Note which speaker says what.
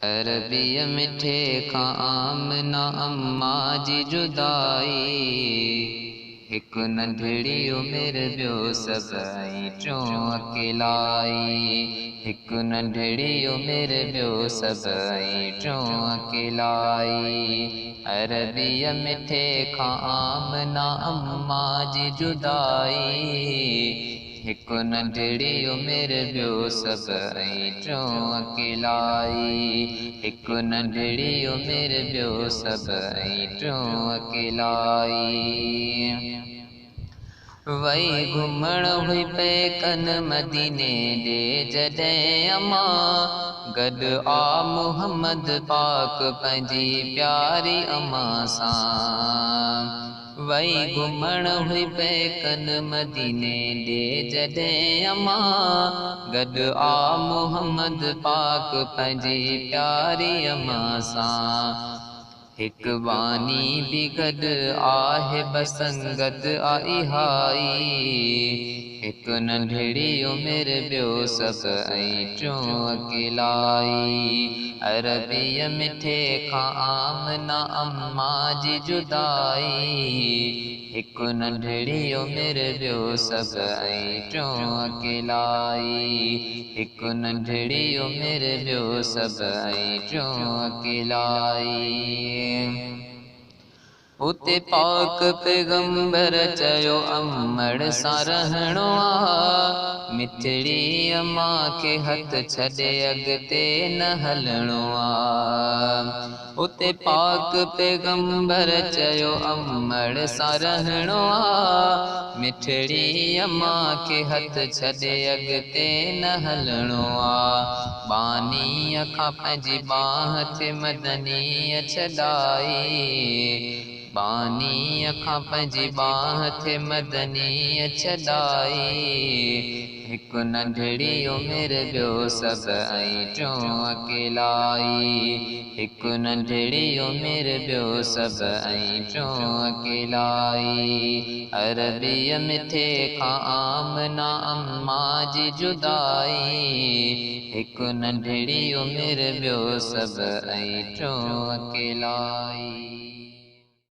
Speaker 1: अरबीअ मिठे खां आमना अम्मा जी जुदाई। हिक नंढड़ी उमिरि ॿियो सभई टियों अकेलाई। हिक नंढड़ी उमिरि ॿियो सभई टियों अकेलाई। अरबीअ मिठे खां आमना अम्मा जी जुदाई। हिक नंढड़ी उमिरि ॿियो सभई टियों अकेलाई। हिक नंढड़ी उमिरि ॿियो सभई टियों अकेलाई। वई घुमण हुई पैकन मदीने ॾे जॾहिं अम्मा गॾु आ मुहम्मद पाक पंहिंजी प्यारी अम्मा सां। वई घुमण हुई पैकन मदीने ॾे जॾहिं अम्मा गॾु आ मुहम्मद पाक पंहिंजी प्यारी अम्मा सां। हिक बानी बि गॾु आहे बसंगत आई हाई। हिक नंढड़ी उमिरि ॿियो सभई टियों अकेलाई। अरबीअ मिठे खां आमना अम्मा जी जुदाई। हिक नंढड़ी उमिरि ॿियो सभई टियों अकेलाई। हिक नंढड़ी उमिरि ॿियो सभई टियों अकेलाई। उते पाक पैगंबर चयो अमड़ सां रहणो आ। मिठड़ी अम्मा खे हथ छॾे अॻिते न हलणो आ। उते पाक पैगंबर चयो अमड़ सां रहणो आ। मिठड़ी अम्मा खे हथ छॾे अॻिते न हलणो आ। बानीअ खां पंहिंजी बाह थे मदनीअ छॾाई। बानीअ खां पंहिंजी बाह थे मदनीअ छॾाई। हिक नंढड़ी उमिरि ॿियो सभई टियों अकेलाई। हिक नंढड़ी उमिरि ॿियो सभई टियों अकेलाई। अरबीअ मिठे खां आमना अम्मा जी जुदाई। हिक नंढड़ी उमिरि ॿियो सभई टियों अकेलाई।